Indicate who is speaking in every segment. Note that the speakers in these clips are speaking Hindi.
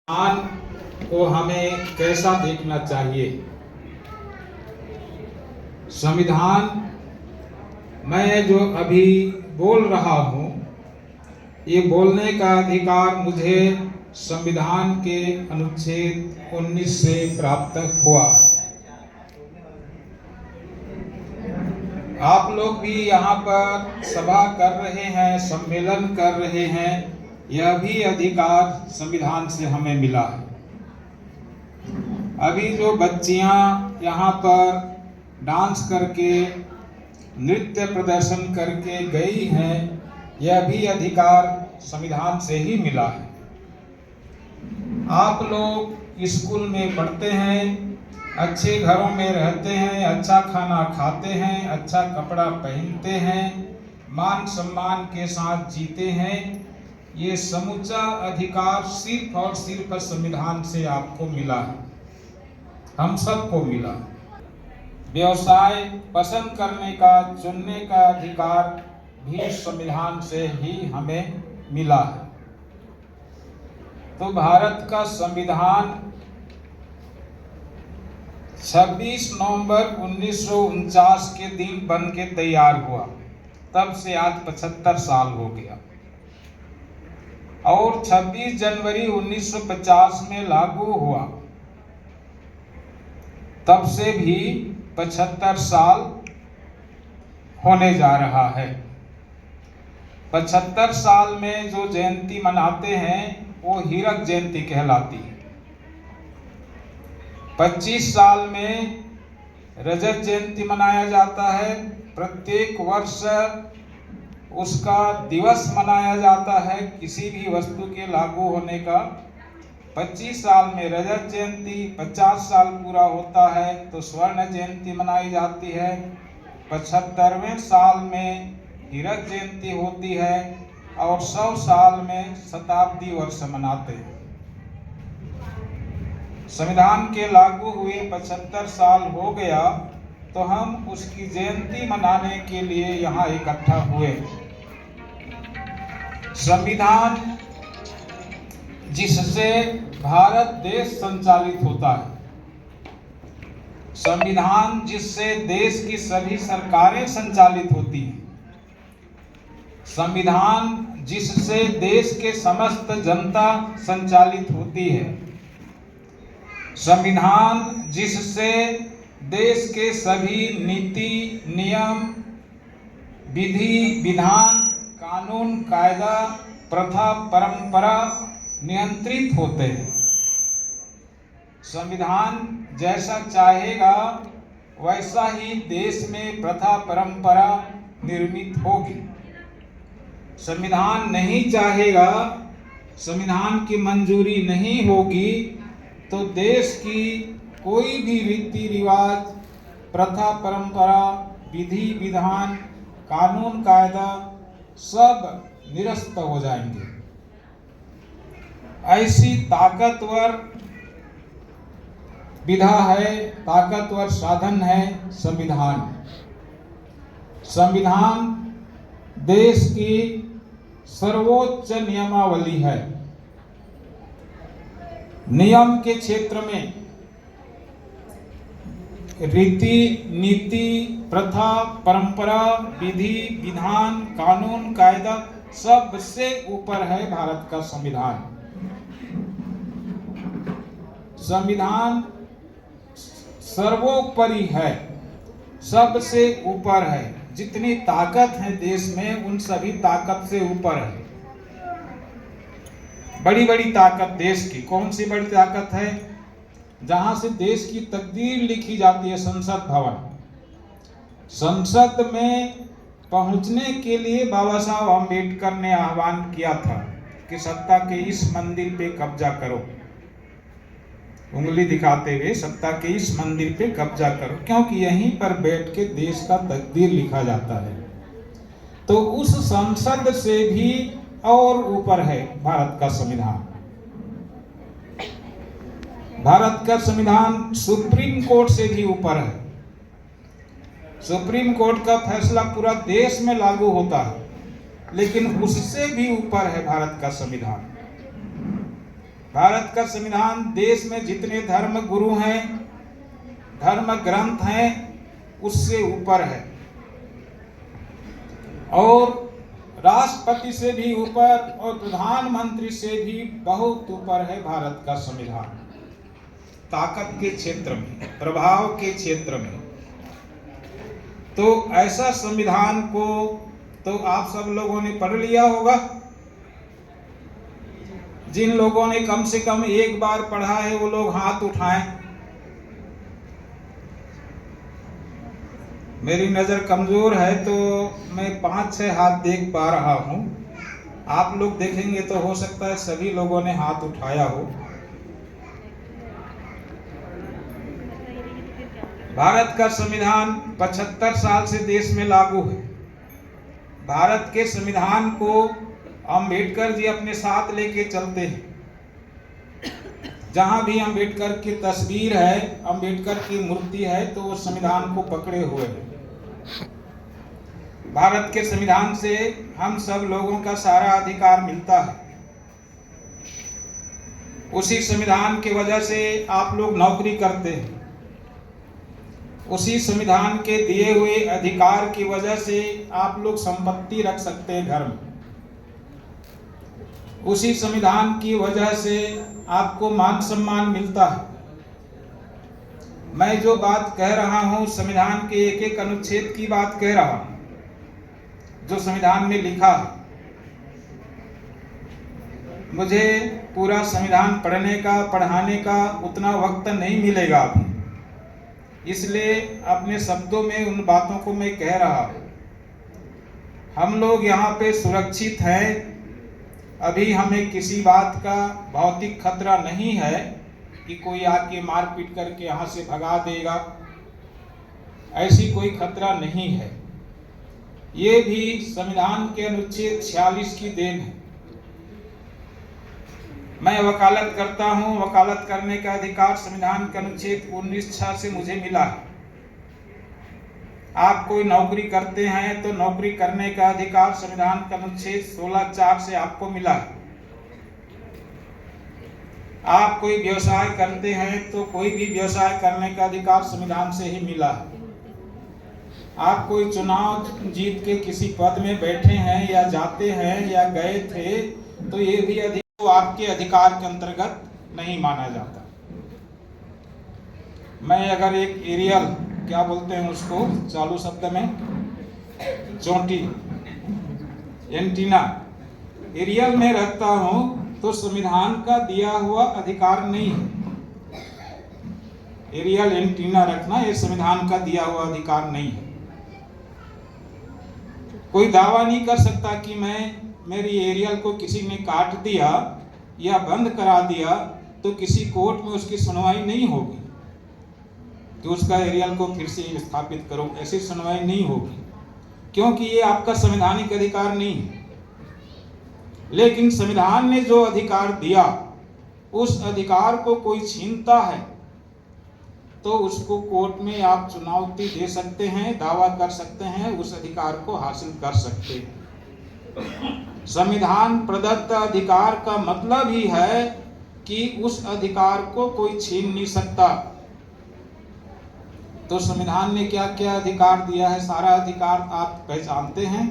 Speaker 1: संविधान को हमें कैसा देखना चाहिए। संविधान मैं जो अभी बोल रहा हूँ, ये बोलने का अधिकार मुझे संविधान के अनुच्छेद 19 से प्राप्त हुआ है। आप लोग भी यहाँ पर सभा कर रहे हैं, सम्मेलन कर रहे हैं, यह भी अधिकार संविधान से हमें मिला है। अभी जो बच्चियाँ यहाँ पर डांस करके, नृत्य प्रदर्शन करके गई हैं, यह भी अधिकार संविधान से ही मिला है। आप लोग स्कूल में पढ़ते हैं, अच्छे घरों में रहते हैं, अच्छा खाना खाते हैं, अच्छा कपड़ा पहनते हैं, मान सम्मान के साथ जीते हैं, ये समूचा अधिकार सिर्फ और सिर्फ संविधान से आपको मिला है, हम सबको मिला। व्यवसाय पसंद करने का, चुनने का अधिकार भी संविधान से ही हमें मिला है। तो भारत का संविधान 26 नवंबर 1949 के दिन बन के तैयार हुआ, तब से आज 75 साल हो गया। और 26 जनवरी 1950 में लागू हुआ, तब से भी 75 साल होने जा रहा है। 75 साल में जो जयंती मनाते हैं वो हीरक जयंती कहलाती है। 25 साल में रजत जयंती मनाया जाता है। प्रत्येक वर्ष उसका दिवस मनाया जाता है किसी भी वस्तु के लागू होने का। 25 साल में रजत जयंती, 50 साल पूरा होता है तो स्वर्ण जयंती मनाई जाती है। 75वें साल में हीरक जयंती होती है और 100 साल में शताब्दी वर्ष मनाते हैं। संविधान के लागू हुए 75 साल हो गया तो हम उसकी जयंती मनाने के लिए यहाँ इकट्ठा हुए। संविधान जिससे भारत देश संचालित होता है, संविधान जिससे देश की सभी सरकारें संचालित होती हैं, संविधान जिससे देश के समस्त जनता संचालित होती है, संविधान जिससे देश के सभी नीति, नियम, विधि, विधान, कानून, कायदा, प्रथा, परंपरा नियंत्रित होते हैं। संविधान जैसा चाहेगा वैसा ही देश में प्रथा, परंपरा निर्मित होगी। संविधान नहीं चाहेगा, संविधान की मंजूरी नहीं होगी तो देश की कोई भी रीति रिवाज, प्रथा, परंपरा, विधि, विधान, कानून, कायदा सब निरस्त हो जाएंगे। ऐसी ताकतवर विधा है, ताकतवर साधन है संविधान। संविधान देश की सर्वोच्च नियमावली है। नियम के क्षेत्र में रीति, नीति, प्रथा, परंपरा, विधि, विधान, कानून, कायदा सबसे ऊपर है भारत का संविधान। संविधान सर्वोपरि है, सबसे ऊपर है। जितनी ताकत है देश में उन सभी ताकत से ऊपर है। बड़ी बड़ी ताकत देश की कौन सी बड़ी ताकत है? जहां से देश की तकदीर लिखी जाती है, संसद भवन। संसद में पहुंचने के लिए बाबा साहब अम्बेडकर ने आह्वान किया था कि सत्ता के इस मंदिर पे कब्जा करो, उंगली दिखाते हुए सत्ता के इस मंदिर पे कब्जा करो, क्योंकि यहीं पर बैठ के देश का तकदीर लिखा जाता है। तो उस संसद से भी और ऊपर है भारत का संविधान। भारत का संविधान सुप्रीम कोर्ट से भी ऊपर है। सुप्रीम कोर्ट का फैसला पूरा देश में लागू होता है, लेकिन उससे भी ऊपर है भारत का संविधान। भारत का संविधान देश में जितने धर्म गुरु हैं, धर्म ग्रंथ हैं, उससे ऊपर है और राष्ट्रपति से भी ऊपर और प्रधानमंत्री से भी बहुत ऊपर है भारत का संविधान, ताकत के क्षेत्र में, प्रभाव के क्षेत्र में। तो ऐसा संविधान को तो आप सब लोगों ने पढ़ लिया होगा। जिन लोगों ने कम से कम एक बार पढ़ा है वो लोग हाथ उठाएं। मेरी नज़र कमज़ोर है तो मैं 5-6 हाथ देख पा रहा हूँ। आप लोग देखेंगे तो हो सकता है सभी लोगों ने हाथ उठाया हो। भारत का संविधान 75 साल से देश में लागू है। भारत के संविधान को अंबेडकर जी अपने साथ लेके चलते हैं। जहां भी अंबेडकर की तस्वीर है, अंबेडकर की मूर्ति है, तो वो संविधान को पकड़े हुए हैं। भारत के संविधान से हम सब लोगों का सारा अधिकार मिलता है। उसी संविधान की वजह से आप लोग नौकरी करते हैं। उसी संविधान के दिए हुए अधिकार की वजह से आप लोग संपत्ति रख सकते हैं घर में। उसी संविधान की वजह से आपको मान सम्मान मिलता है। मैं जो बात कह रहा हूं, संविधान के एक एक अनुच्छेद की बात कह रहा हूं जो संविधान में लिखा है। मुझे पूरा संविधान पढ़ने का, पढ़ाने का उतना वक्त नहीं मिलेगा अभी, इसलिए अपने शब्दों में उन बातों को मैं कह रहा हूं। हम लोग यहाँ पे सुरक्षित हैं। अभी हमें किसी बात का भौतिक खतरा नहीं है कि कोई आके मारपीट करके यहाँ से भगा देगा, ऐसी कोई खतरा नहीं है। ये भी संविधान के अनुच्छेद 46 की देन है। मैं वकालत करता हूँ, वकालत करने का अधिकार संविधान के अनुच्छेद 19(6) से मुझे मिला है। आप कोई नौकरी करते हैं तो नौकरी करने का अधिकार संविधान का अनुच्छेद 16(4) से आपको मिला है। आप कोई व्यवसाय करते हैं तो कोई भी व्यवसाय करने का अधिकार संविधान से ही मिला है। आप कोई चुनाव जीत के किसी पद में बैठे हैं या जाते हैं या गए थे तो ये भी अधिकार आपके अधिकार के अंतर्गत नहीं माना जाता। मैं अगर एक एरियल, क्या बोलते हैं उसको चालू शब्द में, चोटी, एंटीना, एरियल में रहता हूं तो संविधान का दिया हुआ अधिकार नहीं है। एरियल एंटीना रखना ये संविधान का दिया हुआ अधिकार नहीं है। कोई दावा नहीं कर सकता कि मेरी एरियल को किसी ने काट दिया या बंद करा दिया तो किसी कोर्ट में उसकी सुनवाई नहीं होगी कि उसका एरियल को फिर से स्थापित करो, ऐसी सुनवाई नहीं होगी, क्योंकि ये आपका संवैधानिक अधिकार नहीं है। लेकिन संविधान ने जो अधिकार दिया, उस अधिकार को कोई छीनता है तो उसको कोर्ट में आप चुनौती दे सकते हैं, दावा कर सकते हैं, उस अधिकार को हासिल कर सकते हैं। संविधान प्रदत्त अधिकार का मतलब ही है कि उस अधिकार को कोई छीन नहीं सकता। तो संविधान ने क्या क्या अधिकार दिया है, सारा अधिकार आप पहचानते हैं।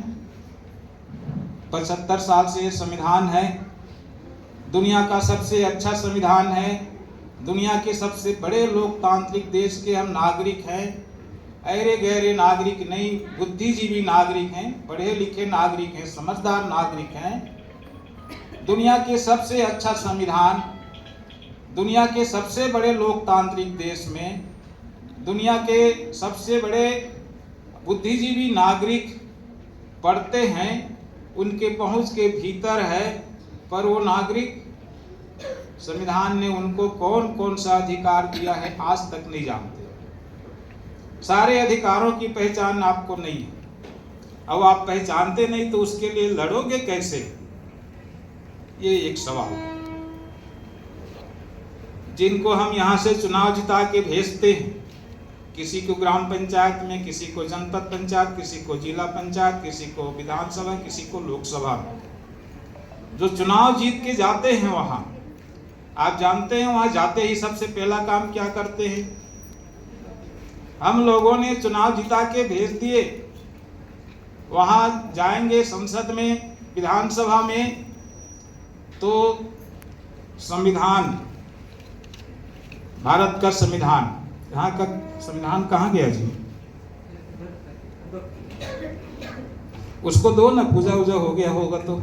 Speaker 1: 75 साल से संविधान है, दुनिया का सबसे अच्छा संविधान है, दुनिया के सबसे बड़े लोकतांत्रिक देश के हम नागरिक हैं। अरे गहरे नागरिक नहीं, बुद्धिजीवी नागरिक हैं, पढ़े लिखे नागरिक हैं, समझदार नागरिक हैं। दुनिया के सबसे अच्छा संविधान, दुनिया के सबसे बड़े लोकतांत्रिक देश में, दुनिया के सबसे बड़े बुद्धिजीवी नागरिक पढ़ते हैं, उनके पहुंच के भीतर है, पर वो नागरिक संविधान ने उनको कौन कौन सा अधिकार दिया है आज तक नहीं जानते। सारे अधिकारों की पहचान आपको नहीं है। अब आप पहचानते नहीं तो उसके लिए लड़ोगे कैसे, ये एक सवाल। जिनको हम यहाँ से चुनाव जिता के भेजते हैं, किसी को ग्राम पंचायत में, किसी को जनपद पंचायत, किसी को जिला पंचायत, किसी को विधानसभा, किसी को लोकसभा में, जो चुनाव जीत के जाते हैं वहाँ आप जानते हैं वहां जाते ही सबसे पहला काम क्या करते हैं? हम लोगों ने चुनाव जिता के भेज दिए, वहां जाएंगे संसद में, विधानसभा में, तो संविधान, भारत का संविधान, यहाँ का संविधान कहाँ गया जी? उसको दो ना, पूजा वूजा हो गया होगा तो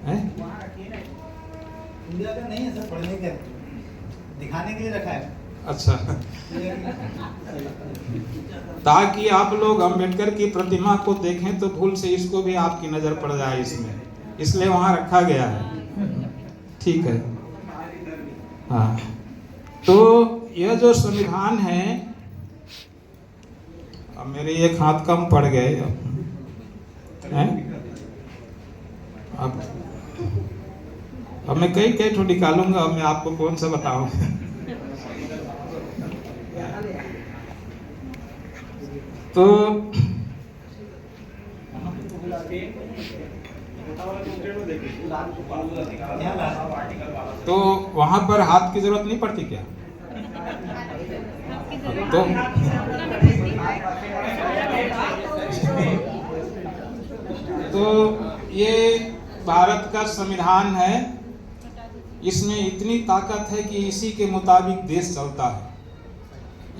Speaker 1: है?
Speaker 2: इंडिया का नहीं है सर, पढ़ने का दिखाने के लिए रखा है।
Speaker 1: अच्छा, ताकि आप लोग अम्बेडकर की प्रतिमा को देखें तो भूल से इसको भी आपकी नजर पड़ जाए इसमें, इसलिए वहां रखा गया है। ठीक है, हाँ। तो यह जो संविधान है, अब मेरे एक हाथ कम पड़ गए हैं, अब मैं कई कई ठो निकालूंगा, अब मैं आपको कौन सा बताऊं। तो वहां पर हाथ की जरूरत नहीं पड़ती क्या? तो ये भारत का संविधान है, इसमें इतनी ताकत है कि इसी के मुताबिक देश चलता है,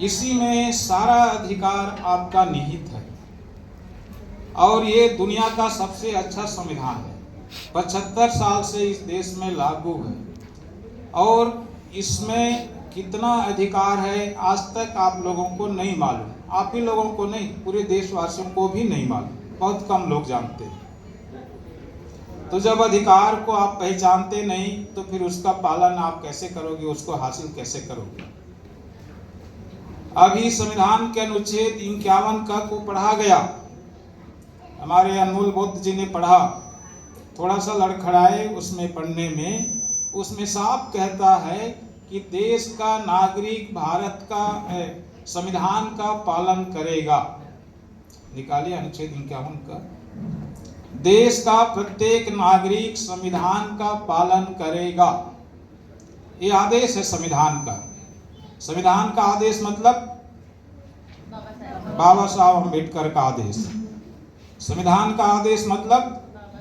Speaker 1: इसी में सारा अधिकार आपका निहित है, और ये दुनिया का सबसे अच्छा संविधान है। 75 साल से इस देश में लागू है, और इसमें कितना अधिकार है आज तक आप लोगों को नहीं मालूम, आप ही लोगों को नहीं, पूरे देशवासियों को भी नहीं मालूम, बहुत कम लोग जानते हैं। तो जब अधिकार को आप पहचानते नहीं तो फिर उसका पालन आप कैसे करोगे, उसको हासिल कैसे करोगे? अभी संविधान के अनुच्छेद 51 का को पढ़ा गया, हमारे अनमोल बुद्ध जी ने पढ़ा, थोड़ा सा लड़खड़ाए उसमें पढ़ने में, उसमें साफ कहता है कि देश का नागरिक भारत का संविधान का पालन करेगा। निकालिए अनुच्छेद 51 का, देश का प्रत्येक नागरिक संविधान का पालन करेगा, ये आदेश है संविधान का। संविधान का आदेश मतलब बाबा साहब अम्बेडकर का आदेश, संविधान का आदेश मतलब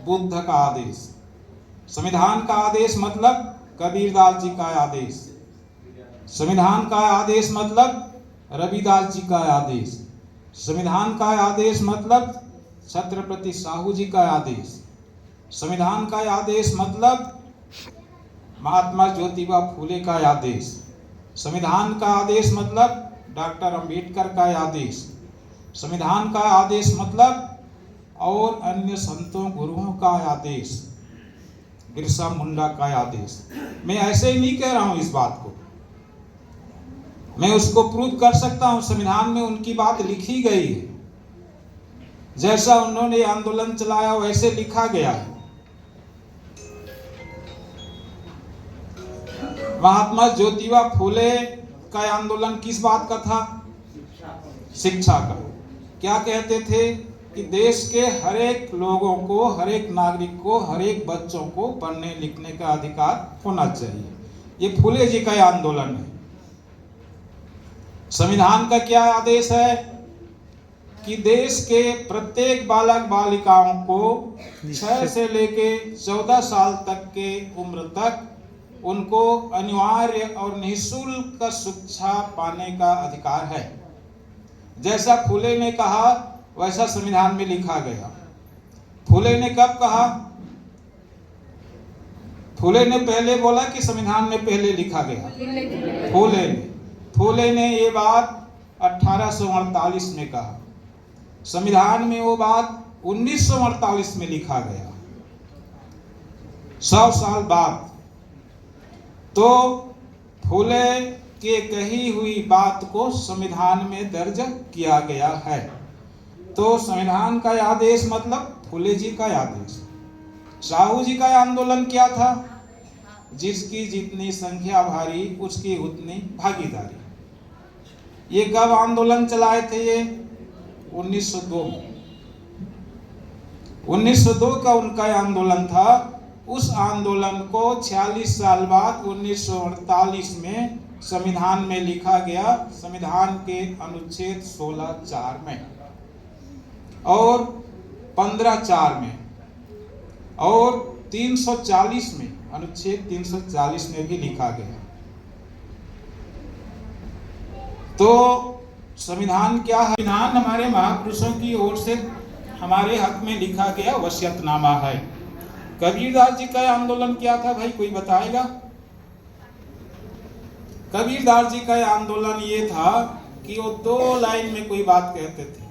Speaker 1: बुद्ध का आदेश, संविधान का आदेश मतलब कबीरदास जी का आदेश, संविधान का आदेश मतलब रविदास जी का आदेश, संविधान का आदेश मतलब छत्रपति साहू जी का आदेश, संविधान का आदेश मतलब महात्मा ज्योतिबा फूले का आदेश, संविधान का आदेश मतलब डॉक्टर अंबेडकर का आदेश, संविधान का आदेश मतलब और अन्य संतों गुरुओं का आदेश, बिरसा मुंडा का आदेश। मैं ऐसे ही नहीं कह रहा हूं इस बात को, मैं उसको प्रूव कर सकता हूं, संविधान में उनकी बात लिखी गई है, जैसा उन्होंने आंदोलन चलाया वैसे लिखा गया है। महात्मा ज्योतिबा फूले का आंदोलन किस बात का था? शिक्षा का। क्या कहते थे कि देश के हर एक लोगों को, हर एक नागरिक को, हर एक बच्चों को पढ़ने लिखने का अधिकार होना चाहिए। ये फूले जी का आंदोलन है। संविधान का क्या आदेश है कि देश के प्रत्येक बालक बालिकाओं को 6 से लेके 14 साल तक के उम्र तक उनको अनिवार्य और निःशुल्क शिक्षा पाने का अधिकार है। जैसा फूले ने कहा वैसा संविधान में लिखा गया। फूले ने कब कहा? फूले ने पहले बोला कि संविधान में पहले लिखा गया? फूले ने ये बात 1848 में कहा, संविधान में वो बात 1948 में लिखा गया, 100 साल बाद। तो फूले के कही हुई बात को संविधान में दर्ज किया गया है। तो संविधान का आदेश मतलब फूले जी का आदेश। साहू जी का आंदोलन क्या था? जिसकी जितनी संख्या भारी उसकी उतनी भागीदारी। ये कब आंदोलन चलाए थे? ये 1902 में। 1902 का उनका आंदोलन था उस आंदोलन को 46 साल बाद 1948 में संविधान में लिखा गया, संविधान के अनुच्छेद 16(4) में और 15(4) में और 340 में, अनुच्छेद 340 में भी लिखा गया। तो संविधान क्या है? संविधान हमारे महापुरुषों की ओर से हमारे हक में लिखा गया वसीयतनामा है। कबीरदास जी का आंदोलन क्या था भाई, कोई बताएगा? कबीरदास जी का आंदोलन ये था कि वो 2 लाइन में कोई बात कहते थे।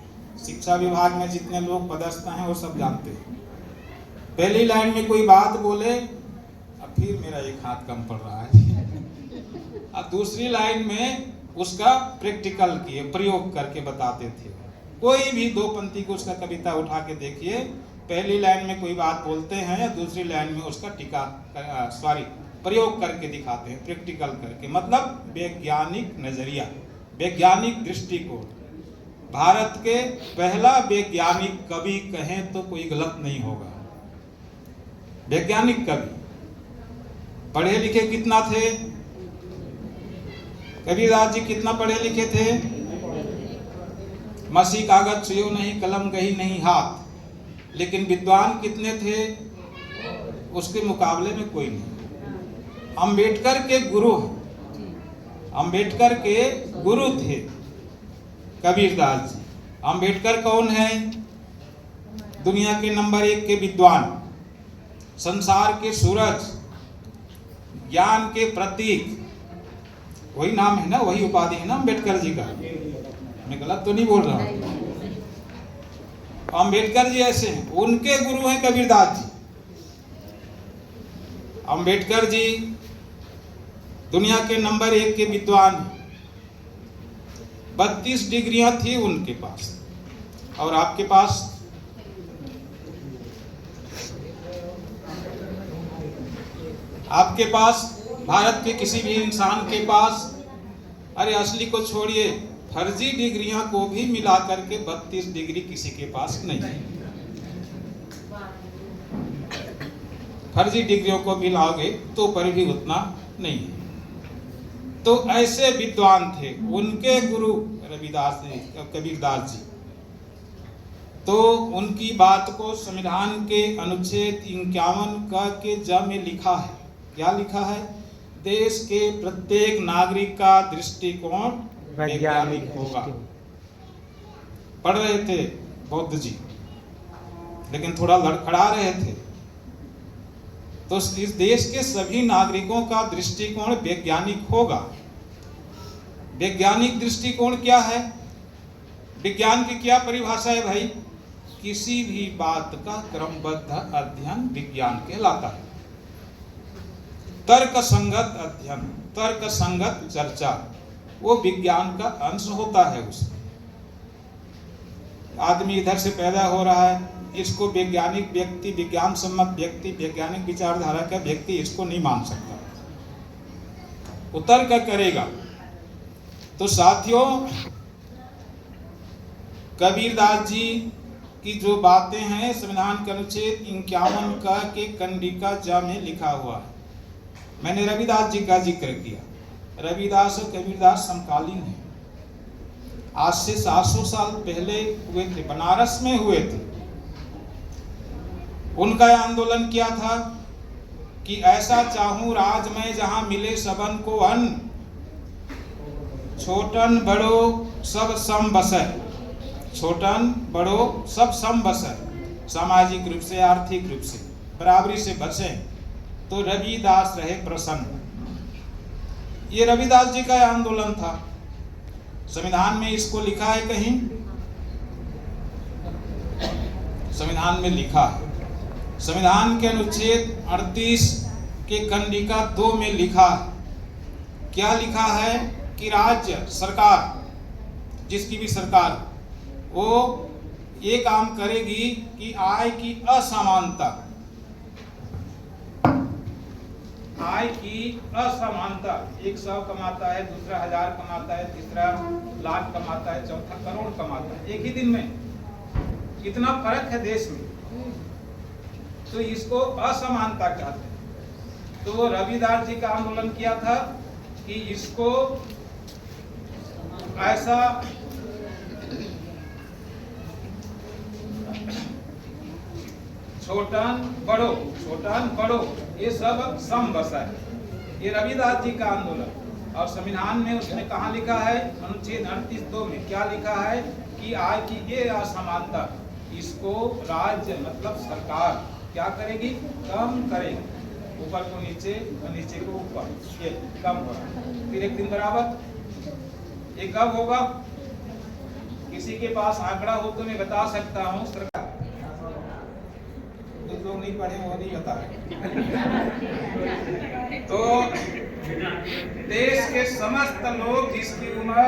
Speaker 1: शिक्षा विभाग में जितने लोग पदस्थ हैं वो सब जानते हैं। पहली लाइन में कोई बात बोले, अब फिर मेरा एक हाथ कम पड़ रहा है और दूसरी लाइन में उसका प्रैक्टिकल किए, प्रयोग करके बताते थे। कोई भी 2 पंक्ति को उसका कविता उठा के देखिए, पहली लाइन में कोई बात बोलते हैं, दूसरी लाइन में उसका प्रयोग करके दिखाते हैं, प्रैक्टिकल करके, मतलब वैज्ञानिक नजरिया, वैज्ञानिक दृष्टिकोण। भारत के पहला वैज्ञानिक कवि कहें तो कोई गलत नहीं होगा। वैज्ञानिक कवि पढ़े लिखे कितना थे? कबीरदास जी कितना पढ़े लिखे थे? मसी कागज छुयो नहीं, कलम गही नहीं हाथ। लेकिन विद्वान कितने थे? उसके मुकाबले में कोई नहीं। अंबेडकर के गुरु, अंबेडकर के गुरु थे कबीरदास जी। अंबेडकर कौन है? दुनिया के नंबर 1 के विद्वान, संसार के सूरज, ज्ञान के प्रतीक, वही नाम है ना, वही उपाधि है ना अंबेडकर जी का। मैं गलत तो नहीं बोल रहा हूं। अंबेडकर जी ऐसे हैं, उनके गुरु हैं कबीरदास जी। अंबेडकर जी दुनिया के नंबर 1 के विद्वान, 32 डिग्रियां थी उनके पास, और आपके पास भारत के किसी भी इंसान के पास, अरे असली को छोड़िए, फर्जी डिग्रियां को भी मिला करके 32 डिग्री किसी के पास नहीं है। फर्जी डिग्रियों को भी लाओगे तो पर भी उतना नहीं है। तो ऐसे विद्वान थे, उनके गुरु रविदास जी, कबीरदास जी। तो उनकी बात को संविधान के अनुच्छेद 51 के ज में लिखा है। क्या लिखा है? देश के प्रत्येक नागरिक का दृष्टिकोण वैज्ञानिक होगा। पढ़ रहे थे बौद्ध जी, लेकिन थोड़ा लड़खड़ा रहे थे। तो इस देश के सभी नागरिकों का दृष्टिकोण वैज्ञानिक होगा। वैज्ञानिक दृष्टिकोण क्या है? विज्ञान की क्या परिभाषा है भाई? किसी भी बात का क्रमबद्ध अध्ययन विज्ञान कहलाता है। तर्क संगत अध्ययन, तर्क संगत चर्चा, वो विज्ञान का अंश होता है। उसमें आदमी इधर से पैदा हो रहा है, इसको वैज्ञानिक व्यक्ति, विज्ञान सम्मत व्यक्ति, वैज्ञानिक विचारधारा का व्यक्ति इसको नहीं मान सकता, वो तर्क करेगा। तो साथियों, कबीरदास जी की जो बातें हैं संविधान के अनुच्छेद 51 के कंडिका ज में लिखा हुआ है। मैंने रविदास जी का जिक्र किया। रविदास और कबीरदास समकालीन हैं। आज से 700 साल पहले हुए थे, बनारस में हुए थे। उनका आंदोलन क्या था कि ऐसा चाहूं राज में जहां मिले सबन को अन्न, छोटन बड़ो सब सम बसे, छोटन बड़ो सब सम बसे, सामाजिक रूप से, आर्थिक रूप से बराबरी से बचे। तो रविदास रहे प्रसन्न। ये रविदास जी का आंदोलन था। संविधान में इसको लिखा है कहीं? संविधान में लिखा है। संविधान के अनुच्छेद 38 के कंडिका 2 में लिखा है। क्या लिखा है कि राज्य सरकार, जिसकी भी सरकार, वो ये काम करेगी कि आय की असमानता, आय की असमानता, एक 100 कमाता है, दूसरा 1000 कमाता है, तीसरा लाख कमाता है, चौथा करोड़ कमाता है। एक ही दिन में कितना फर्क है देश में। तो इसको असमानता कहते हैं। तो रविदास जी का आंदोलन किया था कि इसको ऐसा छोटन बड़ो ये सब सम बसा है। ये रविदास जी का आंदोलन। और संविधान में उसने कहा लिखा है, अनुच्छेद 38(2) में क्या लिखा है कि आय की ये असमानता इसको राज्य मतलब सरकार क्या करेगी, कम करेगी। ऊपर को नीचे और नीचे को ऊपर, ये कम हो रहा है। फिर एक दिन बराबर। ये कब होगा? किसी के पास आंकड़ा हो तो मैं बता सकता हूँ। सरकार जो लोग नहीं पढ़े वो नहीं बता रहे। तो देश के समस्त लोग जिसकी उम्र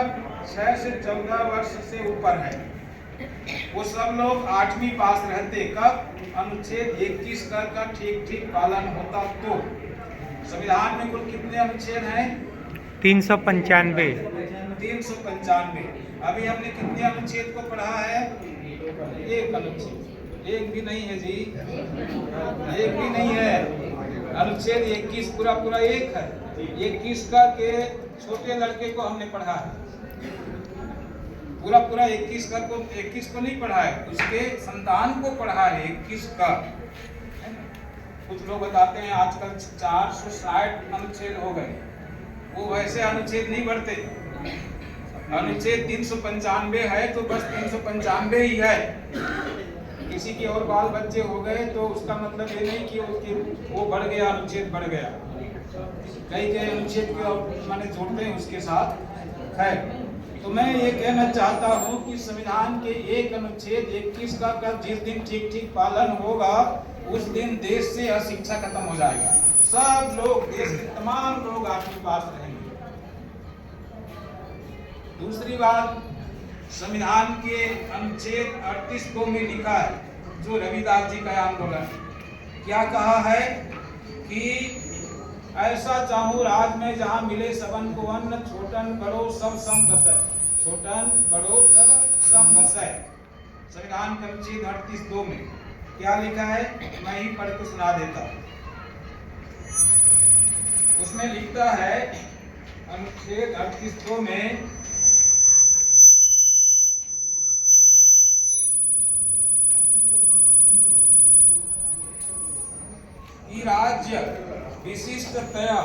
Speaker 1: 6 से 14 वर्ष से ऊपर है, वो सब लोग 8वीं पास रहते। कब? अनुच्छेद 21 का ठीक पालन होता तो। संविधान में कुल कितने अनुच्छेद हैं?
Speaker 3: 395।
Speaker 1: 395। अभी हमने कितने अनुच्छेद को पढ़ा है? एक अनुच्छेद। एक भी नहीं है जी, एक भी नहीं है। अनुच्छेद 21 पूरा एक है। 21 का के छोटे लड़के को हमने पढ़ा है, पूरा 21 का को 21 को नहीं पढ़ा है, उसके संतान को पढ़ा है 21 का। कुछ लोग बताते हैं आजकल 460 अनुच्छेद हो गए। वो वैसे अनुच्छेद नहीं बढ़ते। अनुच्छेद 395 है तो बस 395 ही है। किसी के और बाल बच्चे हो गए तो उसका मतलब ये नहीं कि उसके वो बढ़ गया, अनुच्छेद बढ़ गया। कई अनुच्छेद के माने जोड़ते हैं उसके साथ है। तो मैं ये कहना चाहता हूँ कि संविधान के एक अनुच्छेद 21 का जिस दिन ठीक पालन होगा उस दिन देश से अशिक्षा खत्म हो जाएगा। सब लोग, देश के तमाम लोग आपके पास रहेंगे। दूसरी बात, संविधान के अनुच्छेद 38(2) में लिखा है, जो रविदास जी का आंदोलन, क्या कहा है कि ऐसा चाहूं राज में जहां मिले सबन को अन्न, छोटन बड़ो सब सम बसै। छोटन बड़ो सब सम बसै। संविधान के अनुच्छेद 38(2) में क्या लिखा है, मैं ही पढ़ के सुना देता हूं। उसमें लिखता है अनुच्छेद 38(2) में कि राज्य विशिष्टतया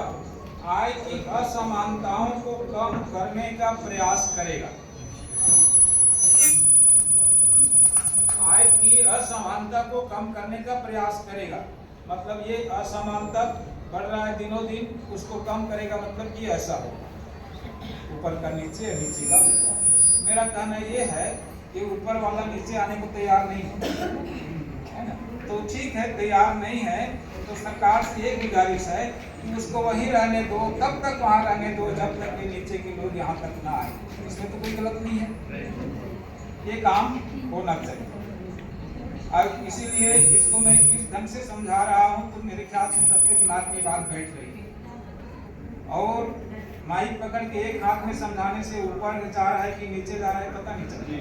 Speaker 1: आय की असमानताओं को कम करने का प्रयास करेगा। आय की असमानता को कम करने का प्रयास करेगा, मतलब ये असमानता बढ़ रहा है दिनों दिन, उसको कम करेगा। मतलब कि ऐसा हो, ऊपर का नीचे, नीचे का ऊपर। मेरा कहना ये है कि ऊपर वाला नीचे आने को तैयार नहीं है ना। तो ठीक है, तैयार नहीं है तो सरकार से एक गुजारिश है कि उसको वहीं रहने दो, तब तक वहाँ रहने दो जब तक कि नीचे के लोग यहाँ तक ना आए। इसमें तो कोई गलत नहीं है, ये काम होना चाहिए। और इसीलिए इसको मैं इस ढंग से समझा रहा हूँ तो मेरे ख्याल से सबके दिमाग में बात बैठ रही है। और माइक पकड़ के एक हाथ में समझाने से ऊपर जा रहा है कि नीचे जा रहा है पता नहीं चलता।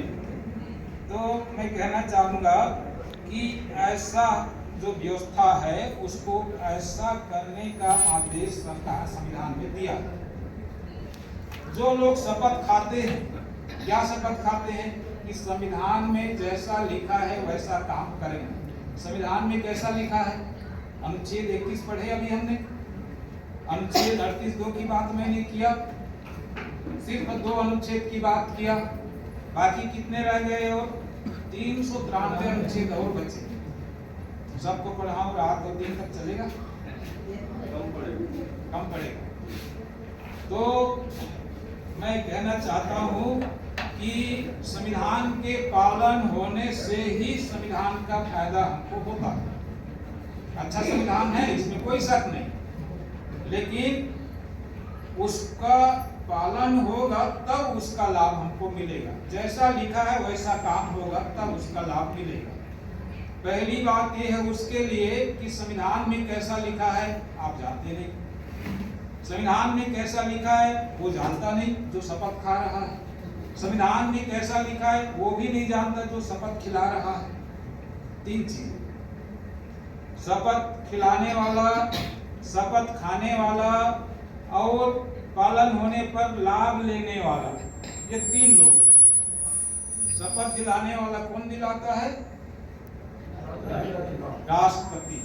Speaker 1: तो मैं कहना चाहूँगा कि ऐसा जो व्यवस्था है उसको ऐसा करने का आदेश सरकार संविधान में दिया। जो लोग शपथ खाते हैं, क्या शपथ खाते हैं कि संविधान में जैसा लिखा है वैसा काम करेंगे। संविधान में कैसा लिखा है? अनुच्छेद 21 पढ़े अभी हमने, अनुच्छेद 38(2) की बात मैंने किया, सिर्फ 2 अनुच्छेद की बात किया, बाकी कितने रह गए? और 393 अनुच्छेद और बचे। सबको पढ़ाऊं रात 2 दिन तक चलेगा? कम पड़ेगा। तो मैं कहना चाहता हूं कि संविधान के पालन होने से ही संविधान का फायदा हमको होता है। अच्छा संविधान है, इसमें कोई शक नहीं, लेकिन उसका पालन होगा तब उसका लाभ हमको मिलेगा। जैसा लिखा है वैसा काम होगा तब उसका लाभ मिलेगा। पहली बात यह है उसके लिए कि संविधान में कैसा लिखा है आप जानते नहीं। संविधान में कैसा लिखा है वो जानता नहीं जो शपथ खा रहा है। संविधान में कैसा लिखा है वो भी नहीं जानता जो शपथ खिला रहा है। 3 चीज, शपथ खिलाने वाला, शपथ खाने वाला और पालन होने पर लाभ लेने वाला, ये 3 लोग। शपथ दिलाने वाला कौन दिलाता है? राष्ट्रपति।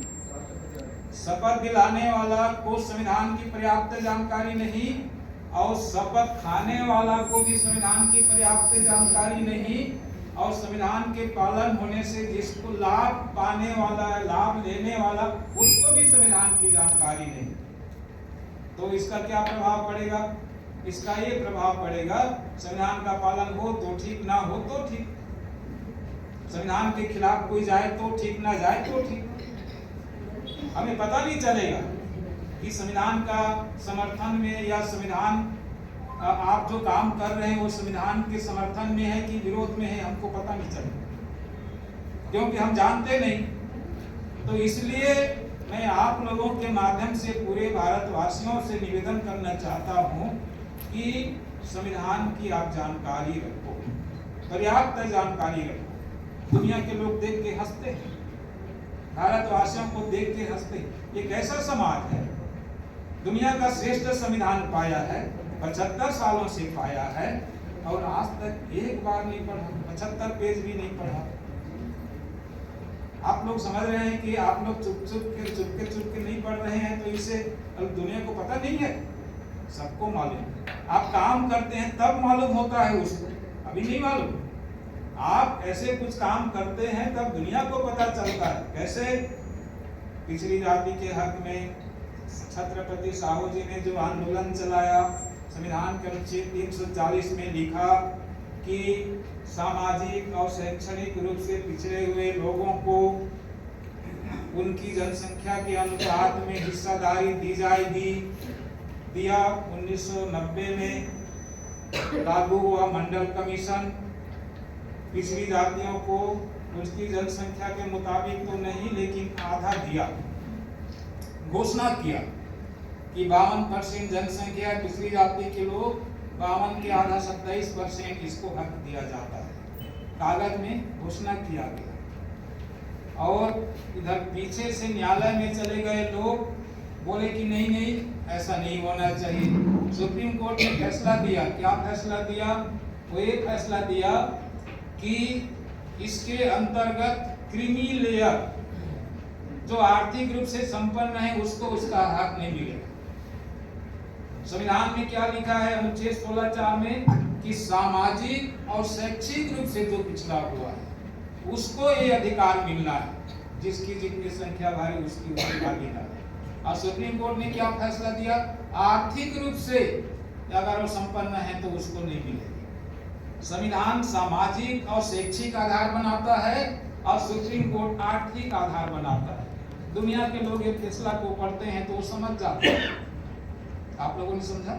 Speaker 1: शपथ दिलाने वाला को संविधान की पर्याप्त जानकारी नहीं और शपथ खाने वाला को भी संविधान की पर्याप्त जानकारी नहीं और संविधान के पालन होने से जिसको लाभ पाने वाला है, लाभ लेने वाला, उसको भी संविधान की जानकारी नहीं। तो इसका क्या प्रभाव पड़ेगा? इसका ये प्रभाव पड़ेगा, संविधान का पालन हो तो ठीक, ना हो तो ठीक। संविधान के खिलाफ कोई जाए तो ठीक, ना जाए तो ठीक। हमें पता नहीं चलेगा कि संविधान का समर्थन में या संविधान आप जो काम कर रहे हैं वो संविधान के समर्थन में है कि विरोध में है, हमको पता नहीं चलेगा, क्योंकि हम जानते नहीं। तो इसलिए मैं आप लोगों के माध्यम से पूरे भारतवासियों से निवेदन करना चाहता हूं कि संविधान की आप जानकारी रखो, पर्याप्त जानकारी रखो। दुनिया के लोग देख के हंसते हैं, भारतवासियों को देख के हंसते हैं। ये कैसा समाज है? दुनिया का श्रेष्ठ संविधान पाया है, 75 सालों से पाया है और आज तक एक बार नहीं पढ़ा, 75 पेज भी नहीं पढ़ा। आप लोग समझ रहे हैं कि आप लोग चुप के नहीं पढ़ रहे हैं, तो इसे दुनिया को पता नहीं है, सबको मालूम है। आप काम करते हैं तब मालूम होता है उसको, अभी नहीं मालूम। आप ऐसे कुछ काम करते हैं तब दुनिया को पता चलता है। कैसे? पिछड़ी जाति के हक में छत्रपति साहू जी ने जो आंदोलन चलाया, संविधान के अनुच्छेद 340 में लिखा कि सामाजिक और शैक्षणिक रूप से पिछड़े हुए लोगों को उनकी जनसंख्या के अनुपात में हिस्सेदारी दी जाएगी। दिया 1990 में लागू हुआ मंडल कमीशन, पिछड़ी जातियों को उसकी जनसंख्या के मुताबिक तो नहीं लेकिन आधा दिया। घोषणा किया कि 52% जनसंख्या पिछड़ी जाति के लोग, 52 के आधा 27% इसको हक दिया जाता है। कागज में घोषणा किया गया और इधर पीछे से न्यायालय में चले गए लोग, बोले कि नहीं नहीं ऐसा नहीं होना चाहिए। सुप्रीम कोर्ट ने फैसला दिया। क्या फैसला दिया? वो ये फैसला दिया कि इसके अंतर्गत क्रीमी लेयर जो आर्थिक रूप से संपन्न है उसको उसका हक नहीं मिलेगा। संविधान में क्या लिखा है अनुच्छेद 16(4) में कि सामाजिक और शैक्षिक रूप से जो पिछड़ा हुआ है उसको ये अधिकार मिलना है, जिसकी जितनी संख्या भारी उसकी भागीदार है। और सुप्रीम कोर्ट ने क्या फैसला दिया? आर्थिक रूप से अगर वो संपन्न है तो उसको नहीं मिलेगी। संविधान सामाजिक और शैक्षिक आधार बनाता है और सुप्रीम कोर्ट आर्थिक आधार बनाता है। दुनिया के लोग ये फैसला को पढ़ते हैं तो वो समझ जाते हैं। आप लोगों ने समझा?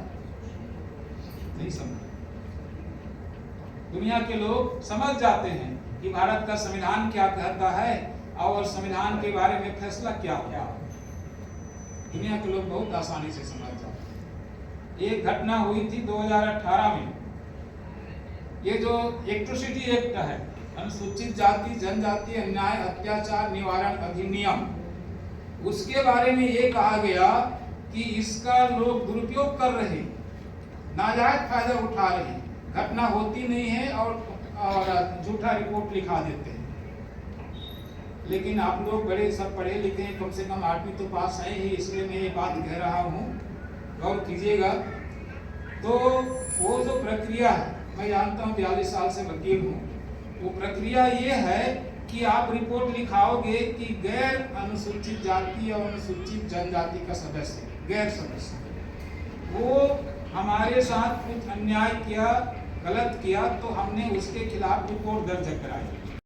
Speaker 1: नहीं समझा। दुनिया के लोग समझ जाते हैं कि भारत का संविधान क्या कहता है और संविधान के बारे में फैसला क्या हुआ। दुनिया के लोग बहुत आसानी से समझ जाते हैं। एक घटना हुई थी 2018 में, ये जो एट्रोसिटी एक्ट है, अनुसूचित जाति जनजाति अन्याय अत्याचार निवारण अधिनियम, उसके बारे में ये कहा गया कि इसका लोग दुरुपयोग कर रहे हैं, नाजायज फायदा उठा रहे हैं, घटना होती नहीं है और झूठा रिपोर्ट लिखा देते हैं। लेकिन आप लोग बड़े सब पढ़े लिखे हैं, कम से कम 8वीं तो पास है ही, इसलिए मैं ये बात कह रहा हूँ, गौर कीजिएगा। तो वो जो प्रक्रिया है, मैं जानता हूँ 42 साल से वकील हूँ, वो प्रक्रिया ये है कि आप रिपोर्ट लिखाओगे कि गैर अनुसूचित जाति और अनुसूचित जनजाति का सदस्य, गैर सदस्य, वो हमारे साथ कुछ अन्याय किया, गलत किया, तो हमने उसके खिलाफ रिपोर्ट दर्ज कराई।